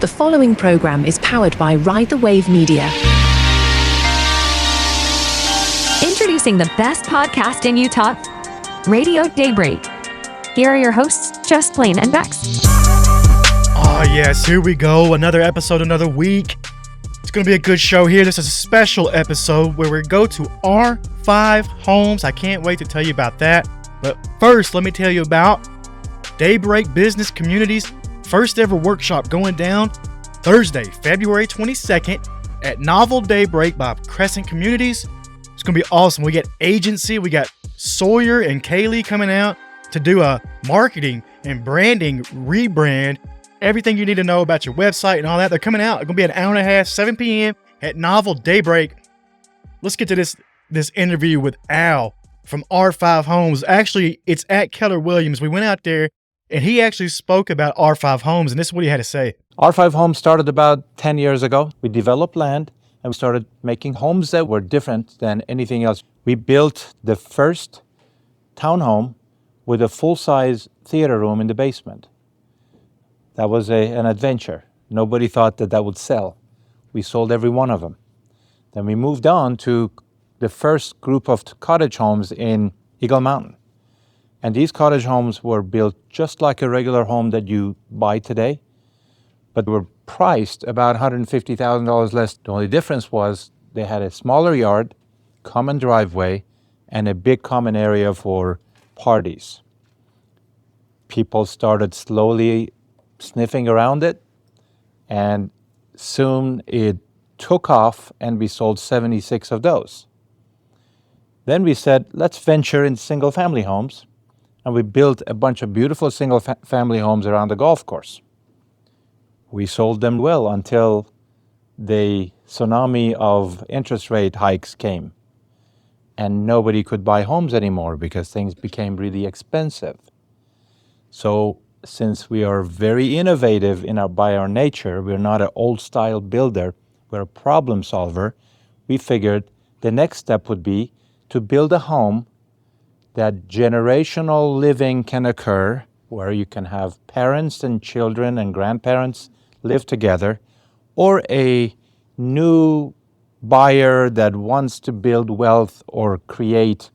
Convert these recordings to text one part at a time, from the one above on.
The following program is powered by Ride the Wave Media. Introducing the best podcast in Utah, Radio Daybreak. Here are your hosts, Just Plain and Bex. Oh yes, here we go. Another episode, another week. It's going to be a good show here. This is a special episode where we go to R5 Homes. I can't wait to tell you about that. But first, let me tell you about Daybreak Business Community's first ever workshop going down Thursday, February 22nd at Novel Daybreak by Crescent Communities. It's going to be awesome. We got agency, we got Sawyer and Kaylee coming out to do a marketing and branding rebrand. Everything you need to know about your website and all that. They're coming out. It's going to be an hour and a half, 7 p.m. at Novel Daybreak. Let's get to this interview with Al from R5 Homes. Actually, it's at Keller Williams. We went out there and he actually spoke about R5 Homes, and this is what he had to say. R5 Homes started about 10 years ago. We developed land and we started making homes that were different than anything else. We built the first townhome with a full-size theater room in the basement. That was an adventure. Nobody thought that would sell. We sold every one of them. Then we moved on to the first group of cottage homes in Eagle Mountain. And these cottage homes were built just like a regular home that you buy today, but were priced about $150,000 less. The only difference was they had a smaller yard, common driveway, and a big common area for parties. People started slowly sniffing around it, and soon it took off, and we sold 76 of those. Then we said, let's venture in single-family homes, and we built a bunch of beautiful single-family homes around the golf course. We sold them well until the tsunami of interest rate hikes came, and nobody could buy homes anymore because things became really expensive. So since we are very innovative by our nature, we're not an old-style builder, we're a problem solver, we figured the next step would be to build a home that generational living can occur, where you can have parents and children and grandparents live together, or a new buyer that wants to build wealth or create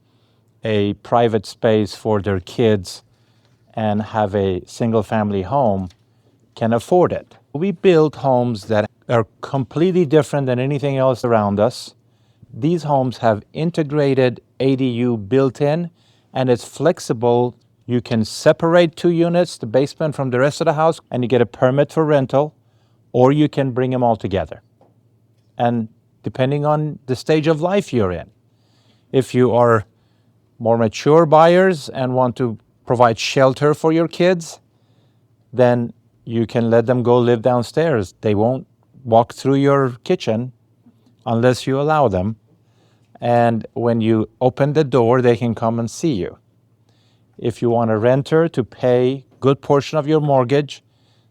a private space for their kids and have a single-family home can afford it. We build homes that are completely different than anything else around us. These homes have integrated ADU built in, and it's flexible. You can separate 2 units, the basement from the rest of the house, and you get a permit for rental, or you can bring them all together. And depending on the stage of life you're in, if you are more mature buyers and want to provide shelter for your kids, then you can let them go live downstairs. They won't walk through your kitchen unless you allow them. And when you open the door, they can come and see you. If you want a renter to pay a good portion of your mortgage,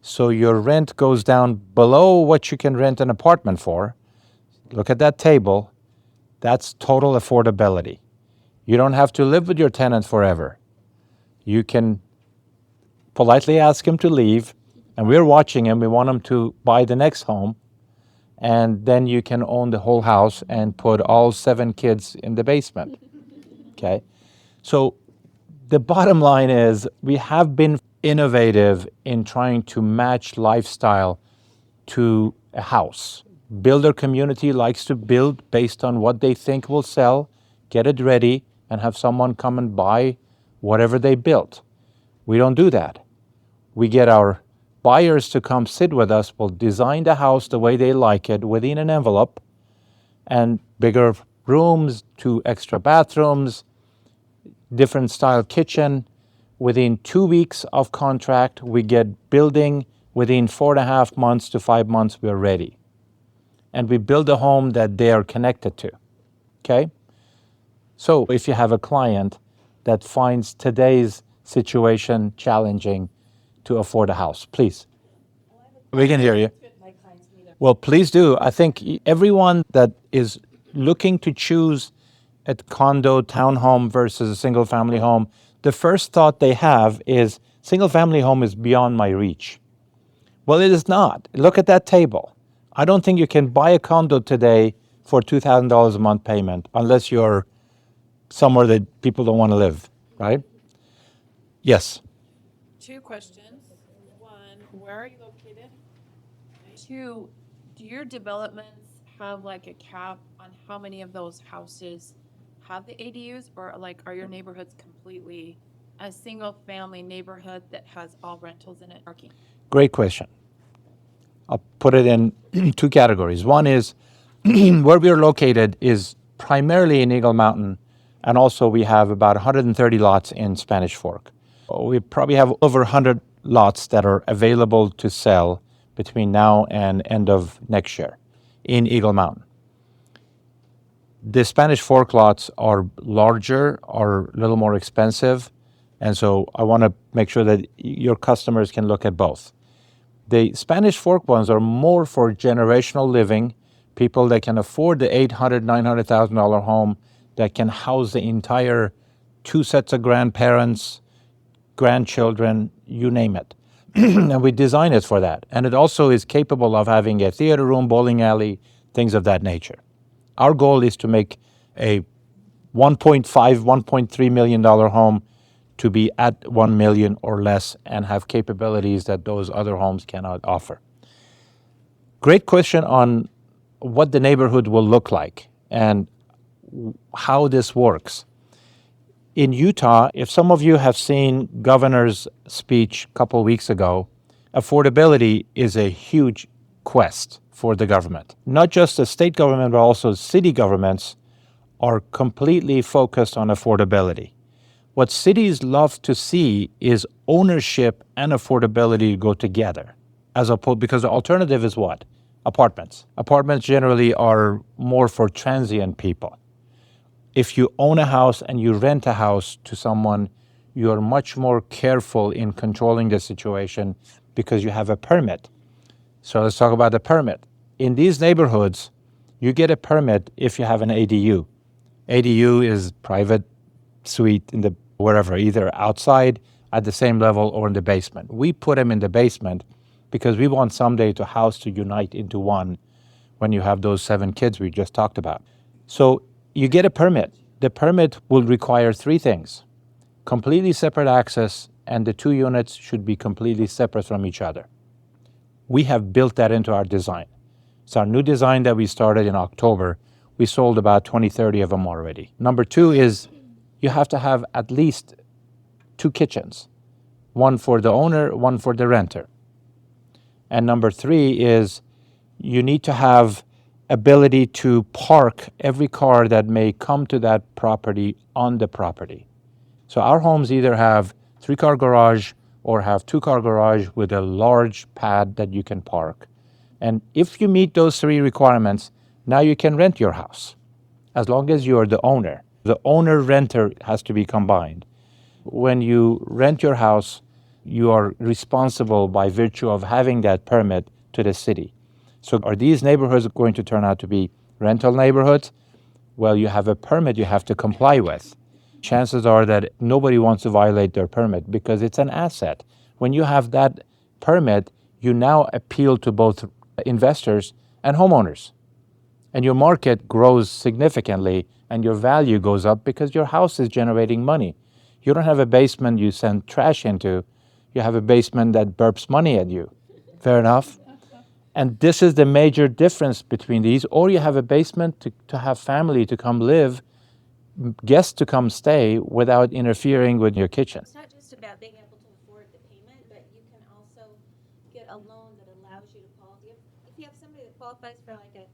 so your rent goes down below what you can rent an apartment for, look at that table, that's total affordability. You don't have to live with your tenant forever. You can politely ask him to leave, and we're watching him. We want him to buy the next home, and then you can own the whole house and put all 7 kids in the basement. Okay? So the bottom line is we have been innovative in trying to match lifestyle to a house. Builder community likes to build based on what they think will sell, get it ready, and have someone come and buy whatever they built. We don't do that. We get our buyers to come sit with us. We'll design the house the way they like it within an envelope, and bigger rooms, 2 extra bathrooms, different style kitchen. Within 2 weeks of contract, we get building. Within 4.5 months to 5 months, we're ready. And we build a home that they are connected to, okay? So if you have a client that finds today's situation challenging to afford a house, please. We can hear you. Well, please do. I think everyone that is looking to choose a condo, townhome versus a single-family home, the first thought they have is single-family home is beyond my reach. Well, it is not. Look at that table. I don't think you can buy a condo today for $2,000 a month payment unless you're somewhere that people don't want to live, right? Yes. Two questions. One, where are you located? Two, do your developments have like a cap on how many of those houses have the ADUs, or like are your neighborhoods completely a single family neighborhood that has all rentals in it? Parking. Great question. I'll put it in two categories. One is where we're located is primarily in Eagle Mountain, and also we have about 130 lots in Spanish Fork. We probably have over 100 lots that are available to sell between now and end of next year in Eagle Mountain. The Spanish Fork lots are larger, are a little more expensive, and so I want to make sure that your customers can look at both. The Spanish Fork ones are more for generational living, people that can afford the $800,000, $900,000 home that can house the entire two sets of grandparents, grandchildren, you name it. And we design it for that. And it also is capable of having a theater room, bowling alley, things of that nature. Our goal is to make a $1.5, $1.3 million home to be at 1 million or less and have capabilities that those other homes cannot offer. Great question on what the neighborhood will look like and how this works. In Utah, if some of you have seen governor's speech a couple weeks ago, affordability is a huge quest for the government. Not just the state government, but also city governments are completely focused on affordability. What cities love to see is ownership and affordability go together, as opposed, because the alternative is what? Apartments. Apartments generally are more for transient people. If you own a house and you rent a house to someone, you're much more careful in controlling the situation because you have a permit. So let's talk about the permit. In these neighborhoods, you get a permit if you have an ADU. ADU is private suite in the wherever, either outside at the same level or in the basement. We put them in the basement because we want someday the house to unite into one when you have those 7 kids we just talked about. So you get a permit. The permit will require 3 things: completely separate access, and the 2 units should be completely separate from each other. We have built that into our design. It's our new design that we started in October. We sold about 20, 30 of them already. Number 2 is you have to have at least 2 kitchens, one for the owner, one for the renter. And number 3 is you need to have ability to park every car that may come to that property on the property. So our homes either have 3-car garage or have 2-car garage with a large pad that you can park. And if you meet those 3 requirements, now you can rent your house, as long as you are the owner. The owner-renter has to be combined. When you rent your house, you are responsible by virtue of having that permit to the city. So are these neighborhoods going to turn out to be rental neighborhoods? Well, you have a permit you have to comply with. Chances are that nobody wants to violate their permit because it's an asset. When you have that permit, you now appeal to both investors and homeowners. And your market grows significantly and your value goes up because your house is generating money. You don't have a basement you send trash into. You have a basement that burps money at you. Fair enough? And this is the major difference between these. Or you have a basement to have family to come live, guests to come stay without interfering with your kitchen. It's not just about being able to afford the payment, but you can also get a loan that allows you to qualify. If you have somebody that qualifies for like a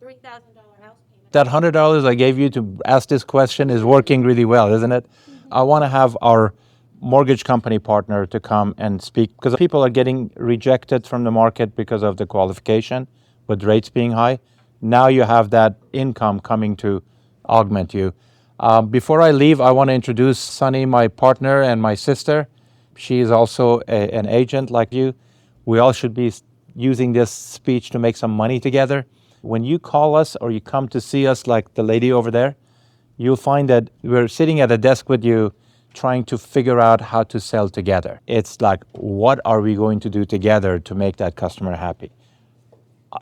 $3,000 house payment. That $100 I gave you to ask this question is working really well, isn't it? I want to have our mortgage company partner to come and speak because people are getting rejected from the market because of the qualification with rates being high. Now you have that income coming to augment you. Before I leave, I want to introduce Sunny, my partner, and my sister. She is also an agent like you. We all should be using this speech to make some money together. When you call us or you come to see us like the lady over there, you'll find that we're sitting at a desk with you trying to figure out how to sell together. It's like, what are we going to do together to make that customer happy?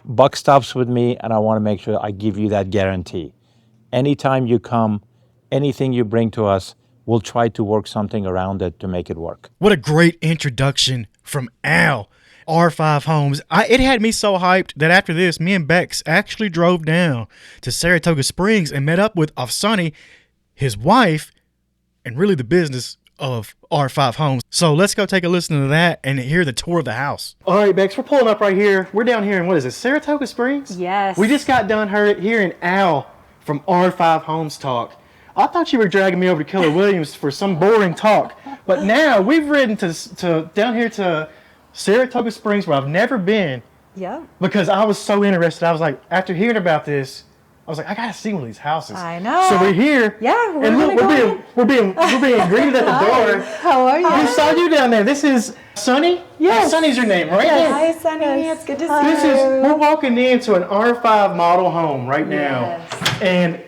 Buck stops with me, and I want to make sure I give you that guarantee. Anytime you come, anything you bring to us, we'll try to work something around it to make it work. What a great introduction from Al. R5 Homes. It had me so hyped that after this, me and Bex actually drove down to Saratoga Springs and met up with Afsani, his wife, and really the business of R5 Homes. So let's go take a listen to that and hear the tour of the house. All right, Bex, we're pulling up right here. We're down here in, what is it, Saratoga Springs? Yes. We just got done hearing Al from R5 Homes talk. I thought you were dragging me over to Keller Williams for some boring talk, but now we've ridden to down here to Saratoga Springs, where I've never been. Yeah. Because I was so interested. I was like, after hearing about this, I was like, I gotta see one of these houses. I know. So we're here. Yeah, and look, we're being greeted at the door. How are you? Who saw you down there? This is Sunny? Yes. Sunny's your name, right? Yes. Hi, Sunny. It's good to see you. We're walking into an R5 model home right now. Yes. And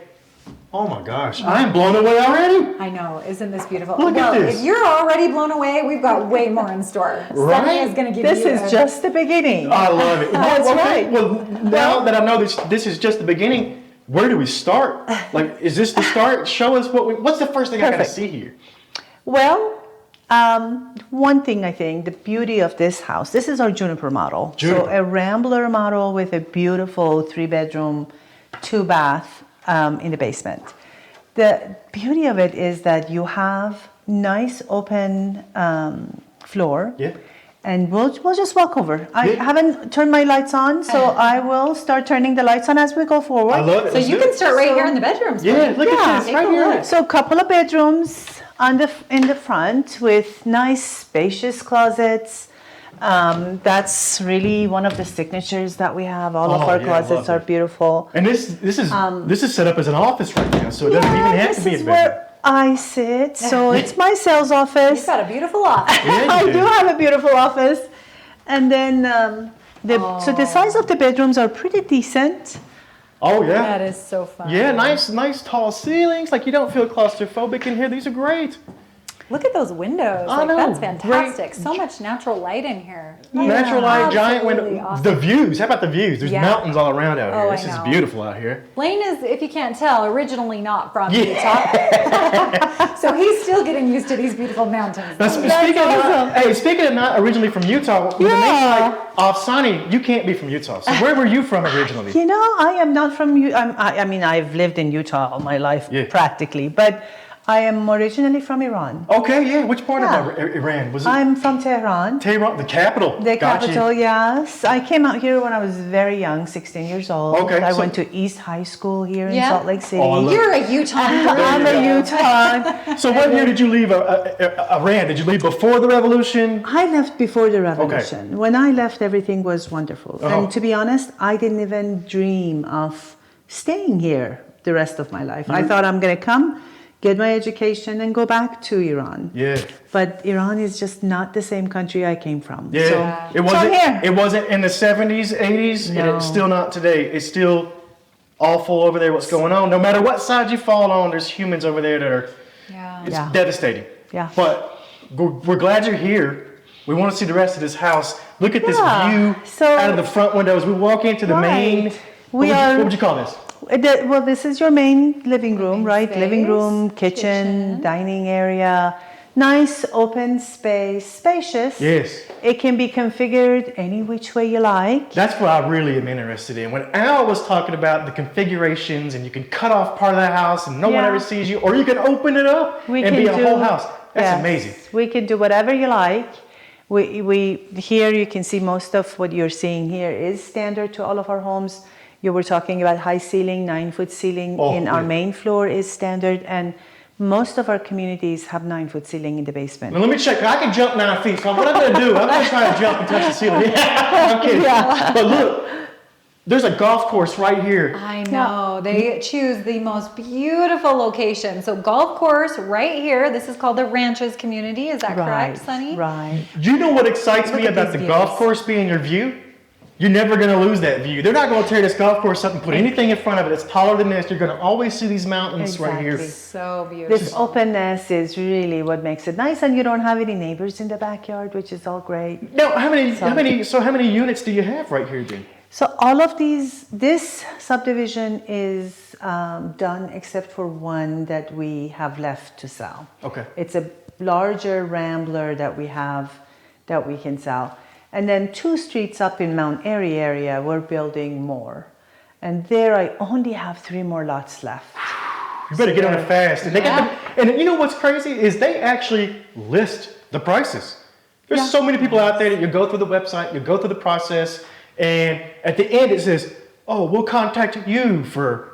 oh my gosh, I am blown away already. I know. Isn't this beautiful? Look at this. If you're already blown away, we've got way more in store. Right? Sunny is going to give This you is just the beginning. I love it. That's Okay, right. well, now that I know this is just the beginning, where do we start? Like, is this the start? Show us what's the first thing I gotta Perfect. see here? Well, one thing I think, the beauty of this house, this is our Juniper model. Juniper. So a Rambler model with a beautiful 3-bedroom, 2-bath in the basement. The beauty of it is that you have nice open floor. Yeah. And we'll just walk over. I Yeah. haven't turned my lights on, so I will start turning the lights on as we go forward. I love it. So Let's you do can it. start right here in the bedrooms. Yeah, look at this Take right a here. look. So a couple of bedrooms in the front with nice spacious closets. That's really one of the signatures that we have. All of Oh, our yeah, I love closets are it. beautiful. And this is set up as an office right now, so it doesn't even have to This be is a bedroom. where I sit. So it's my sales office. You've got a beautiful office. Yeah, I you do have a beautiful office. And then so the size of the bedrooms are pretty decent. Oh yeah. That is so fun. Yeah, nice tall ceilings. Like, you don't feel claustrophobic in here. These are great. Look at those windows. I Like, know. that's fantastic. Great. So much natural light in here. Natural light, giant Absolutely window. awesome. The views. How about the views? There's Yeah. mountains all around out here. Oh, I This is know. beautiful out here. Blaine is, if you can't tell, originally not from Yeah. Utah. So he's still getting used to these beautiful mountains. Now, speaking of not originally from Utah, with a name like Afsani, you can't be from Utah. So where were you from originally? You know, I am not from I mean, I've lived in Utah all my life practically, but I am originally from Iran. Okay, yeah. Which part Yeah. of Iran was it? I'm from Tehran. Tehran, the capital. The Got you. capital, yes. I came out here when I was very young, 16 years old. Okay, I so- went to East High School here in Yeah. Salt Lake City. Oh, I love You're a Utah. I'm a Utah. So what year did you leave Iran? Did you leave before the revolution? I left before the revolution. When I left, everything was wonderful. Uh-huh. And to be honest, I didn't even dream of staying here the rest of my life. I thought I'm going to come, get my education, and go back to Iran. Yeah. But Iran is just not the same country I came from. Yeah. So, It wasn't. I'm here. It wasn't in the 70s, 80s, and No. it's still not today. It's still awful over there. What's going on? No matter what side you fall on, there's humans over there that are. Yeah. It's Yeah. devastating. Yeah. But we're glad you're here. We want to see the rest of this house. Look at this Yeah. view So- out of the front windows. We walk into the main. Right. We what are- would you call this? Well, this is your main living room, right? space, Living room, kitchen, dining area. Nice open space, spacious. Yes. It can be configured any which way you like. That's what I really am interested in. When Al was talking about the configurations and you can cut off part of the house and no one Yeah. ever sees you, or you can open it up We and can be a do, whole house. That's yes, amazing. We can do whatever you like. We here you can see most of what you're seeing here is standard to all of our homes. You were talking about high ceiling, 9-foot ceiling Oh, in our yeah. main floor is standard, and most of our communities have 9-foot ceiling in the basement. Now let me check. I can jump 9 feet. So what I'm going to do, I'm going to try to jump and touch the ceiling. I'm kidding. But look, there's a golf course right here. I know. They choose the most beautiful location. So golf course right here. This is called the Ranches community. Is that correct, Sunny? Right. You know what excites me at about these the golf views. course being your view? you're never going to lose that view. They're not going to tear this golf course up and put anything in front of it that's taller than this. You're going to always see these mountains right here. So beautiful. This openness is really what makes it nice, and you don't have any neighbors in the backyard, which is all great. Now, how many units do you have right here, then? So all of this subdivision is done except for one that we have left to sell. Okay. It's a larger Rambler that we have that we can sell. And then 2 streets up in Mount Airy area, we're building more. And there I only have 3 more lots left. You better get on it fast. And, and you know what's crazy is they actually list the prices. There's so many people out there that you go through the website, you go through the process, and at the end it says, oh, we'll contact you for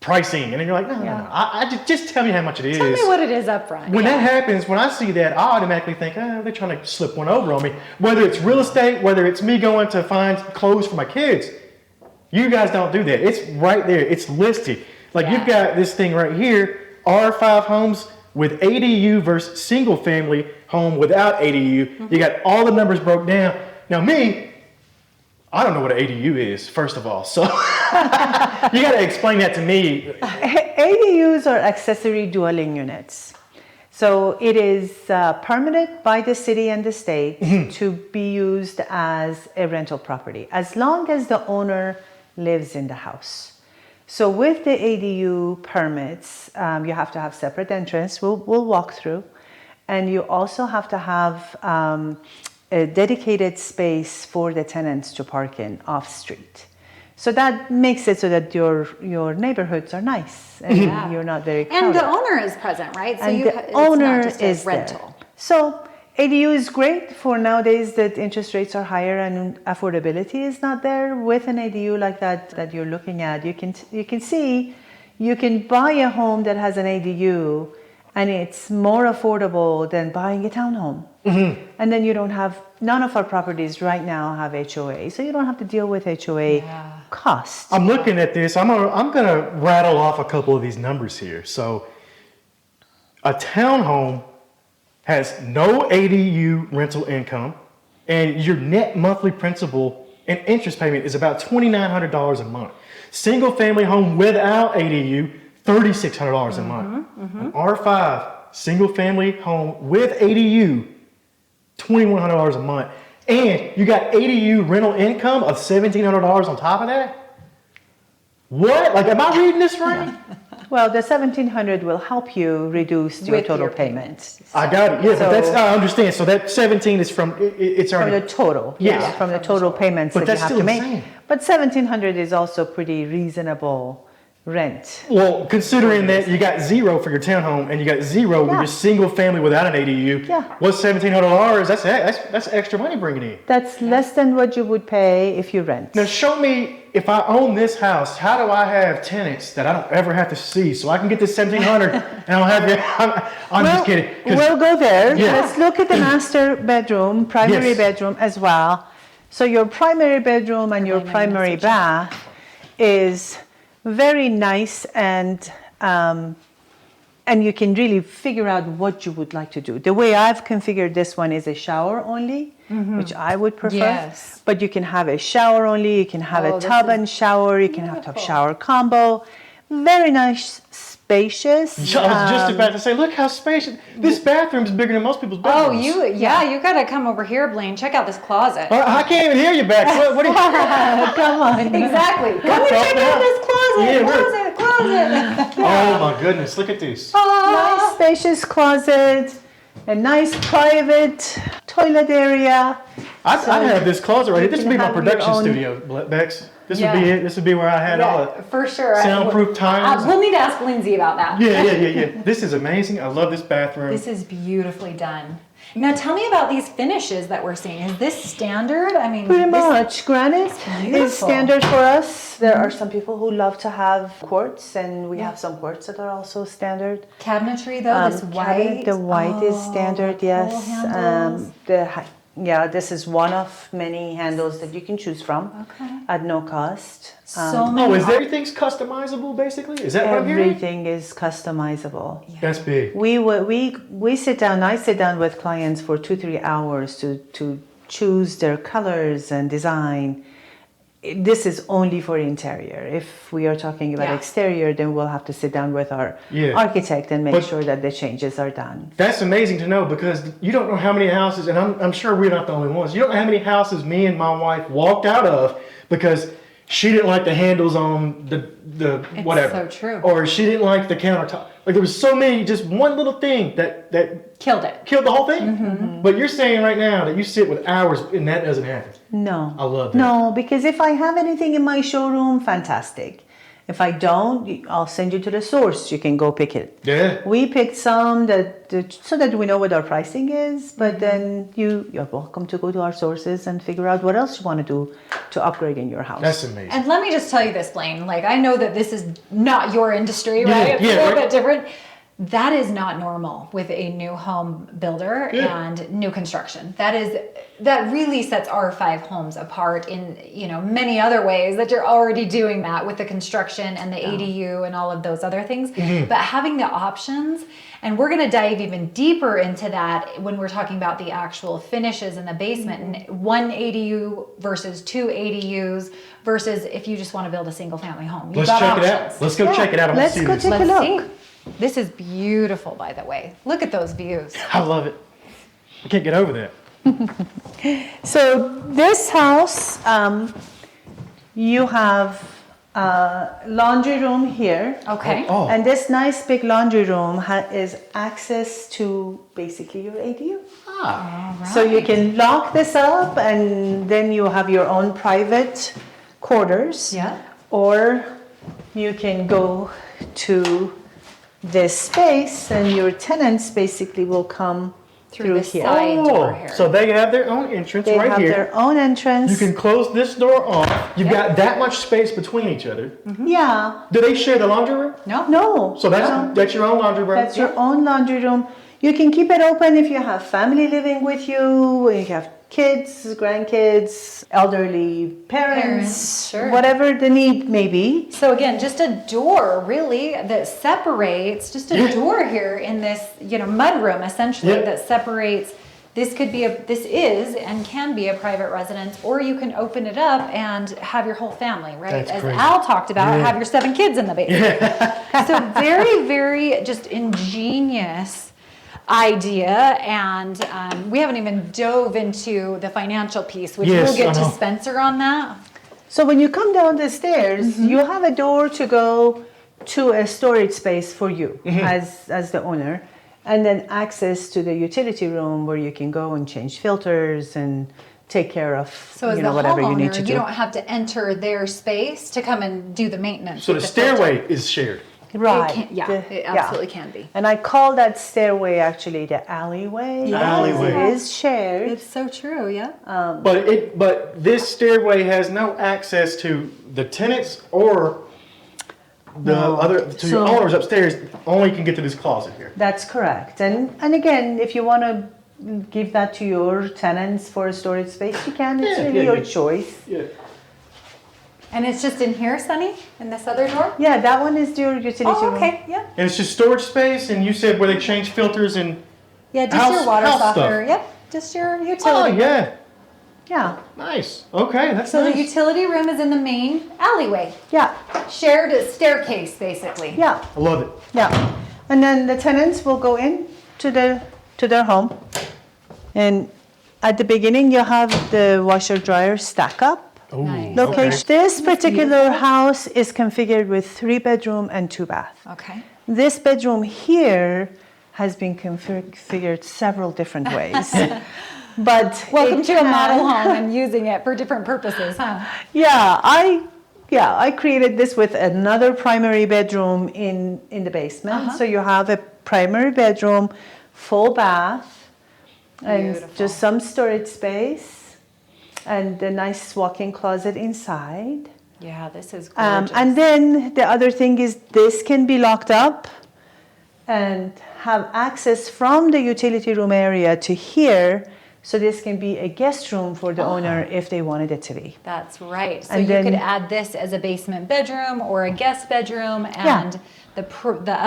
pricing. And then you're like, no, I just tell me how much it is. Tell me what it is up front. When that happens, when I see that, I automatically think, oh, they're trying to slip one over on me. Whether it's real estate, whether it's me going to find clothes for my kids, you guys don't do that. It's right there. It's listed. Like you've got this thing right here, R5 homes with ADU versus single family home without ADU. You got all the numbers broke down. Now me, I don't know what an ADU is, first of all. So you got to explain that to me. ADUs are accessory dwelling units. So it is permitted by the city and the state to be used as a rental property, as long as the owner lives in the house. So with the ADU permits, you have to have separate entrance. We'll walk through. And you also have to have a dedicated space for the tenants to park in off street. So that makes it so that your neighborhoods are nice and you're not very crowded. And the owner is present, right? So and the it's owner not just a is rental. there. So ADU is great for nowadays that interest rates are higher and affordability is not there. With an ADU like that you're looking at, you can see you can buy a home that has an ADU and it's more affordable than buying a townhome. And then you don't have, none of our properties right now have HOA, so you don't have to deal with HOA costs. I'm looking at this. I'm gonna rattle off a couple of these numbers here. So a townhome has no ADU rental income, and your net monthly principal and interest payment is about $2,900 a month. Single family home without ADU, $3,600 a month. An R5 single family home with ADU, $2,100 a month. And you got ADU rental income of $1,700 on top of that? What? Like, am I reading this right? Well, the $1,700 will help you reduce your total payment. I got it. Yeah, but that's, I understand. So that 17 is from, it's already. From the total. Yes. From the total payments But that you that's have to still make. insane. But $1,700 is also pretty reasonable rent. Well, considering that you got zero for your townhome and you got zero with your single family without an ADU, what's $1,700? That's extra money bringing in. That's less than what you would pay if you rent. Now show me, if I own this house, how do I have tenants that I don't ever have to see so I can get this $1,700 and I don't have it? I'm just kidding. We'll go there. Yeah. Let's look at the master bedroom, primary bedroom as well. So your primary bedroom and your primary bath is very nice, and you can really figure out what you would like to do. The way I've configured this one is a shower only, which I would prefer. Yes. But you can have a shower only, you can have a tub and shower, you can have tub shower combo. Very nice, spacious. I was just about to say, look how spacious. This bathroom is bigger than most people's bedrooms. Oh, you gotta come over here, Blaine. Check out this closet. I can't even hear you back. What are you? Come on. Exactly. Come and check out this closet. Closet. Oh my goodness, look at this. Nice spacious closet, a nice private toilet area. I'd have this closet right here. This would be my have your production own- studio, Bex. This would be it. This would be where I had all the for sure. soundproof tiles. We'll need to ask Lindsay about that. Yeah. This is amazing. I love this bathroom. This is beautifully done. Now tell me about these finishes that we're seeing. Is this standard? I mean, Pretty much. Granite is beautiful. standard for us. There are some people who love to have quartz, and we have some quartz that are also standard. Cabinetry though, this white. The white is standard, the yes. pull handles. This is one of many handles that you can choose from at no cost. So many. is everything's customizable basically? Is that what I'm hearing? Everything is customizable. That's big. We sit down. I sit down with clients for 2-3 hours to choose their colors and design, this is only for interior. If we are talking about Yeah. exterior, then we'll have to sit down with our Yeah. architect and make But- sure that the changes are done. That's amazing to know because you don't know how many houses, and I'm sure we're not the only ones. You don't know how many houses me and my wife walked out of because she didn't like the handles on the It's whatever. so true. Or she didn't like the countertop. Like there was so many, just one little thing that Killed it. killed the whole thing. But you're saying right now that you sit with hours and that doesn't happen. No. I love that. No, because if I have anything in my showroom, fantastic. If I don't, I'll send you to the source. You can go pick it. Yeah. We picked some so that we know what our pricing is, but then you're welcome to go to our sources and figure out what else you want to do to upgrade in your house. That's amazing. And let me just tell you this, Blaine. Like, I know that this is not your industry, right? It's yeah, a little right. bit different. That is not normal with a new home builder Yeah. and new construction. That really sets R5 homes apart in, many other ways that you're already doing that with the construction and the ADU and all of those other things. But having the options, and we're going to dive even deeper into that when we're talking about the actual finishes in the basement and one ADU versus two ADUs versus if you just want to build a single family home. You've Let's got check it options. out. Let's go check it out. I want Let's to see go this. take a Let's look. see. This is beautiful, by the way. Look at those views. I love it. I can't get over that. So this house, you have a laundry room here. Okay. Oh. And this nice big laundry room is access to basically your ADU. So you can lock this up and then you have your own private quarters. Yeah. Or you can go to this space and your tenants basically will come through this here. side door here. So they have their own entrance They right have here. their own entrance. You can close this door off. You've got that much space between each other. Yeah. Do they share the laundry room? No. So that's your own laundry room. That's your own laundry room. You can keep it open if you have family living with you, if you have kids, grandkids, elderly parents, Sure. whatever the need may be. So again, just a door really that separates, just a door here in this, mudroom essentially Yeah. that separates. This is and can be a private residence, or you can open it up and have your whole family, right? That's As crazy. Al talked about, Yeah. have your 7 kids in the basement. So very, very just ingenious idea, and we haven't even dove into the financial piece, which Yes, we'll get I to know. Spencer on that. So when you come down the stairs, you have a door to go to a storage space for you as the owner, and then access to the utility room where you can go and change filters and take care of So as the whatever you need homeowner, to you do. don't have to enter their space to come and do the maintenance. So the with filter. stairway is shared. Right. It can, The- it absolutely can be. And I call that stairway actually the alleyway. Yes. Alleyway. It is shared. It's so true, yeah. But this stairway has no access to the tenants or the your So- owners upstairs. Only can get to this closet here. That's correct. And again, if you want to give that to your tenants for a storage space, you can. It's Yeah, really yeah, your yeah. choice. Yeah. And it's just in here, Sunny, in this other door? Yeah, that one is your utility Oh, room. okay, yeah. And it's just storage space. And you said where they change filters and Yeah, just House- your water house softener. stuff. Yep, just your oh utility. yeah, Yeah, nice. Okay, that's So nice. the utility room is in the main alleyway. yeah, Shared staircase, basically. yeah, I love it. yeah. And then the tenants will go in to their home. And at the beginning, you have the washer dryer stack up. Oh, Nice. Location. This particular house is configured with 3 bedroom and 2 bath. Okay. This bedroom here has been configured several different ways. But Welcome it to a model can- home and using it for different purposes, huh? Yeah, I created this with another primary bedroom in the basement. So you have a primary bedroom, full bath, and Beautiful. just some storage space, and a nice walk-in closet inside. Yeah, this is gorgeous. And then the other thing is this can be locked up and have access from the utility room area to here. So this can be a guest room for the owner if they wanted it to be. That's right. So And you could then- add this as a basement bedroom or a guest bedroom, Yeah. and the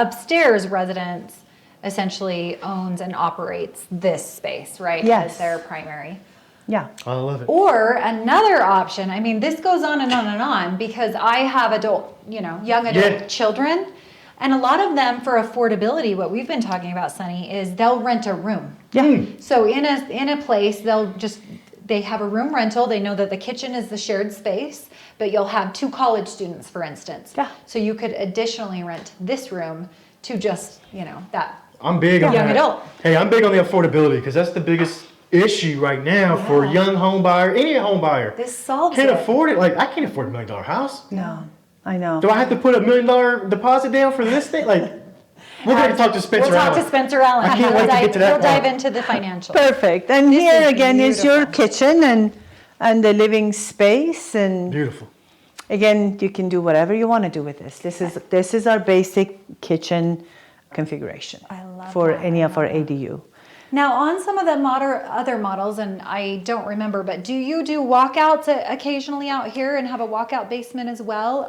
upstairs residence essentially owns and operates this space, right? Yes. As their primary. Yeah. I love it. Or another option, I mean, this goes on and on and on because I have young adult children. And a lot of them, for affordability, what we've been talking about, Sunny, is they'll rent a room. Yeah. So in a place, they have a room rental. They know that the kitchen is the shared space, but you'll have 2 college students, for instance. Yeah. So you could additionally rent this room to just, that I'm big on young that. adult. Hey, I'm big on the affordability because that's the biggest issue right now for a young home buyer, any home buyer. This solves Can't it. afford it. Like, I can't afford $1 million house. No, I know. Do I have to put $1 million deposit down for this thing? Like, we're going to talk to Spencer We'll talk Allen. to Spencer Allen. I can't wait to get to that He'll dive part. into the financials. Perfect. And This here is again is your beautiful. kitchen and the living space. And Beautiful. again, you can do whatever you want to do with this. This is our basic kitchen configuration for that. any of our ADU. Now, on some of the other models, and I don't remember, but do you do walkouts occasionally out here and have a walkout basement as well?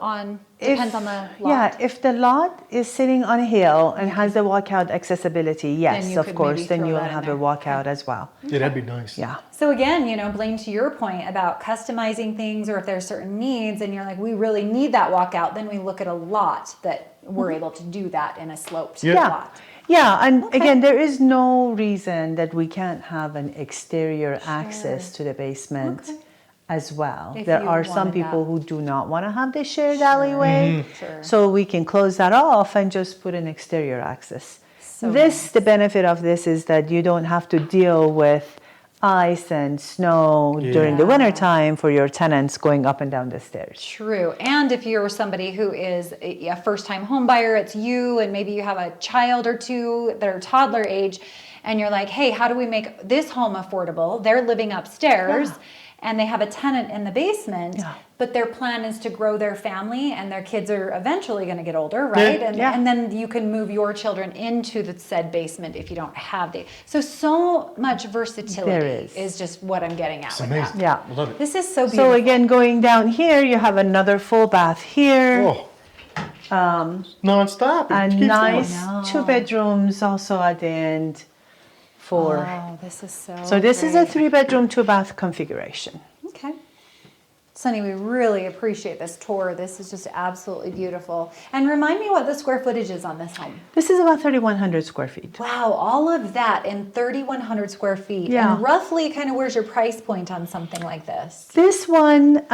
Depends on the lot. Yeah, if the lot is sitting on a hill and has the walkout accessibility, yes, you of could course, maybe then throw you'll that in have a there. walkout as well. Yeah, that'd be nice. Yeah. So again, Blaine, to your point about customizing things, or if there's certain needs and you're like, we really need that walkout, then we look at a lot that we're able to do that in a sloped lot. Yeah, and again, there is no reason that we can't have an exterior access to the basement as well. If There you are some wanted people that. who do not want to have the shared alleyway, Sure. so we can close that off and just put an exterior access. The benefit of this is that you don't have to deal with ice and snow during the winter time for your tenants going up and down the stairs. True. And if you're somebody who is a first-time home buyer, it's you, and maybe you have a child or two that are toddler age, and you're like, hey, how do we make this home affordable? They're living upstairs. And they have a tenant in the basement, but their plan is to grow their family, and their kids are eventually going to get older, right? And then you can move your children into the said basement if you don't have so much versatility is just what I'm getting at. It's with amazing. that. Yeah. I love it. This is so beautiful. So again, going down here, you have another full bath here. Oh. Non-stop. It And keeps nice 2 bedrooms also at the end for. Oh, this is So this is a great. 3-bedroom, 2-bath configuration. Okay. Sunny, we really appreciate this tour. This is just absolutely beautiful. And remind me what the square footage is on this home. This is about 3,100 square feet. Wow, all of that in 3,100 square feet. Yeah. And roughly, kind of, where's your price point on something like this? This one,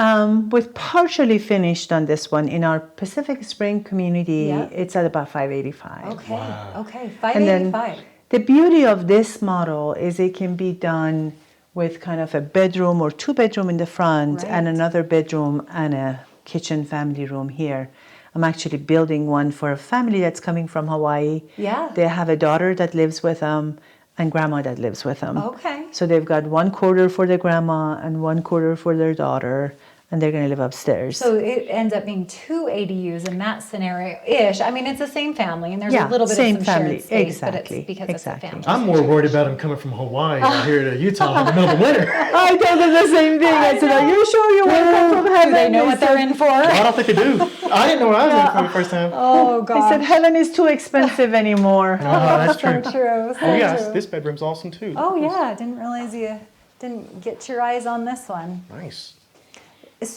with partially finished on this one in our Pacific Spring community, Yeah. it's at about 585. Okay, okay, And then 585. the beauty of this model is it can be done with kind of a bedroom or 2-bedroom in the front and Right. another bedroom and a kitchen family room here. I'm actually building one for a family that's coming from Hawaii. Yeah. They have a daughter that lives with them and grandma that lives with them. Okay. So they've got 1/4 for the grandma and 1/4 for their daughter, and they're going to live upstairs. So it ends up being 2 ADUs in that scenario-ish. I mean, it's the same family, and there's Yeah, a little bit same of some family. shared space, Exactly, but it's because exactly. it's a family. I'm more worried about them coming from Hawaii out here to Utah in the middle of the winter. I told them the same thing. I said, "Are you sure you want to come from heaven?" Do they know what they're in for? I don't think they do. I didn't know what I was in for the first time. Oh, I gosh. said, "Heaven is too expensive anymore." Oh, that's true. So true. So Oh, yeah, true. this bedroom's awesome too. Oh, yeah. I didn't realize you didn't get your eyes on this one. Nice.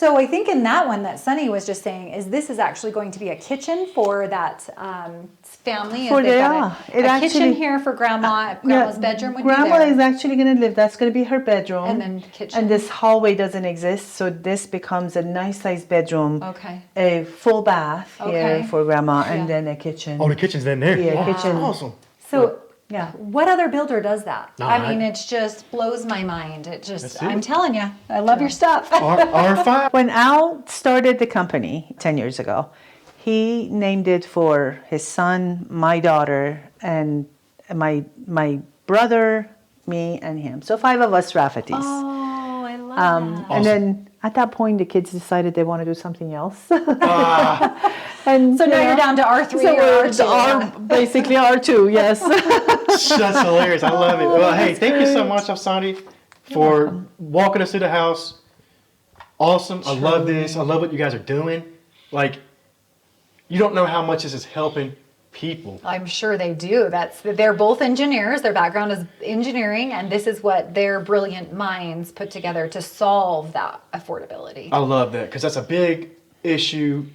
So I think in that one that Sunny was just saying is this is actually going to be a kitchen for that family. For They've they got are. a kitchen actually- here for grandma's bedroom would Grandma be there. is actually going to live. That's going to be her bedroom. And then kitchen. And this hallway doesn't exist, so this becomes a nice sized bedroom. Okay. A full bath Okay. here for grandma, Yeah. and then a kitchen. Oh, the kitchen's then there. Yeah, Wow. kitchen. Awesome. So Yeah. what other builder does that? No, I mean, it just blows my mind. It just, That's it. I'm telling you, I love your stuff. R5. When Al started the company 10 years ago, he named it for his son, my daughter, and my brother, me, and him. So 5 of us Raffertys. Oh, I love that. And then at that point, the kids decided they want to do something else. And So now you're down to R3 so or it's R2. basically R2, yes. That's hilarious. I love it. Well, hey, thank you so much, Afsani, for walking us through the house. Awesome. I love this. I love what you guys are doing. Like, you don't know how much this is helping people. I'm sure they do. They're both engineers. Their background is engineering, and this is what their brilliant minds put together to solve that affordability. I love that because that's a big issue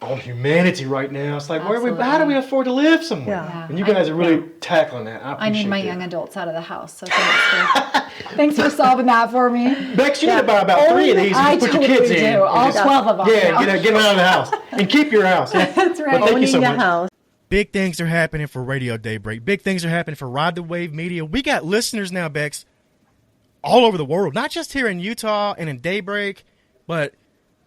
on humanity right now. It's like, how do we afford to live somewhere? Yeah. And you guys are really tackling that. I need my young adults out of the house. So thanks for solving that for me. Bex, you need to buy about 3 of these and put your kids in. All 12 of them. Yeah, get them out of the house and keep your house. Yeah. That's right. Well, thank you so much. House. Big things are happening for Radio Daybreak. Big things are happening for Ride the Wave Media. We got listeners now, Bex, all over the world, not just here in Utah and in Daybreak, but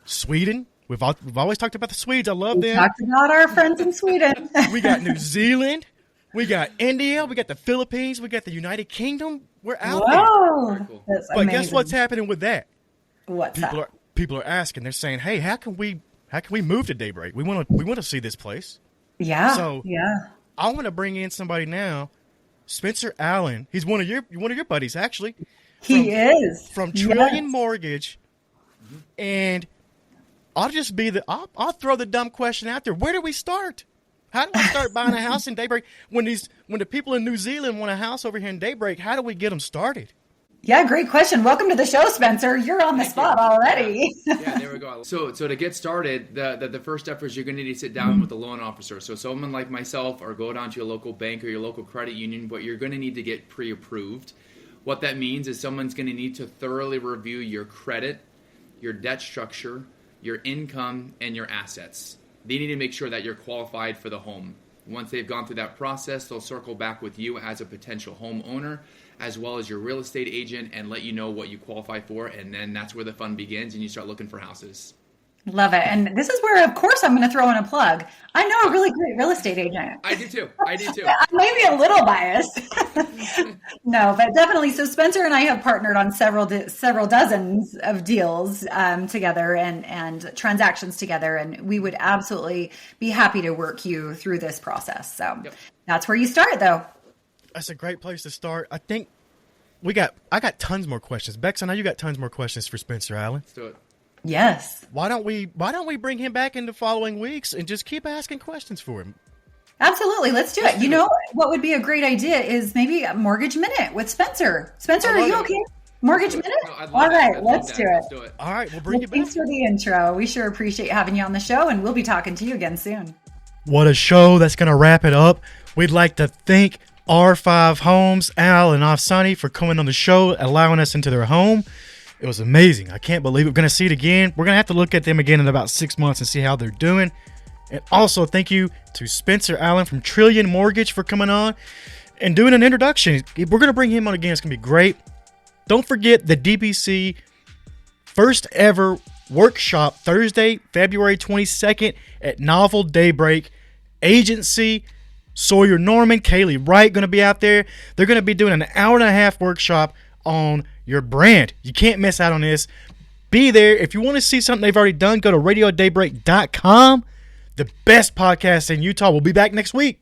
Sweden. We've always talked about the Swedes. I love them. Talked about our friends in Sweden. We got New Zealand. We got India. We got the Philippines. We got the United Kingdom. We're out Whoa, there. that's But amazing. guess what's happening with that? What's that? People are asking. They're saying, "Hey, how can we move to Daybreak? We want to see this place." Yeah. So yeah. I want to bring in somebody now, Spencer Allen. He's one of your buddies, actually. He is from Trillion Yes. Mortgage, and I'll just be I'll throw the dumb question out there. Where do we start? How do we start buying a house in Daybreak when the people in New Zealand want a house over here in Daybreak? How do we get them started? Yeah, great question. Welcome to the show, Spencer. You're on the spot already. Yeah, there we go. So to get started, the first step is you're going to need to sit down with the loan officer. So someone like myself, or go down to your local bank or your local credit union, but you're going to need to get pre-approved. What that means is someone's going to need to thoroughly review your credit, your debt structure, your income, and your assets. They need to make sure that you're qualified for the home. Once they've gone through that process, they'll circle back with you as a potential homeowner, as well as your real estate agent, and let you know what you qualify for, and then that's where the fun begins, and you start looking for houses. Love it. And this is where, of course, I'm going to throw in a plug. I know a really great real estate agent. I do too. Maybe a little biased. No, but definitely. So Spencer and I have partnered on several dozens of deals together and transactions together, and we would absolutely be happy to work you through this process. So That's where you start, though. That's a great place to start. I think I got tons more questions. Bex, I know you got tons more questions for Spencer Allen. Let's do it. Yes. Why don't we bring him back in the following weeks and just keep asking questions for him? Absolutely. Let's do it. You know what would be a great idea is maybe a mortgage minute with Spencer. Spencer, are you okay? Mortgage minute? All right, let's do it. All right, we'll bring you back. Thanks for the intro. We sure appreciate having you on the show, and we'll be talking to you again soon. What a show. That's going to wrap it up. We'd like to thank R5 Homes, Al and Afsani, for coming on the show, allowing us into their home. It was amazing. I can't believe it. We're going to see it again. We're going to have to look at them again in about 6 months and see how they're doing. And also, thank you to Spencer Allen from Trillion Mortgage for coming on and doing an introduction. We're going to bring him on again. It's going to be great. Don't forget the DBC first ever workshop, Thursday, February 22nd at Novel Daybreak Agency. Sawyer Norman, Kaylee Wright going to be out there. They're going to be doing an hour-and-a-half workshop on your brand. You can't miss out on this. Be there. If you want to see something they've already done, go to radiodaybreak.com. The best podcast in Utah. We'll be back next week.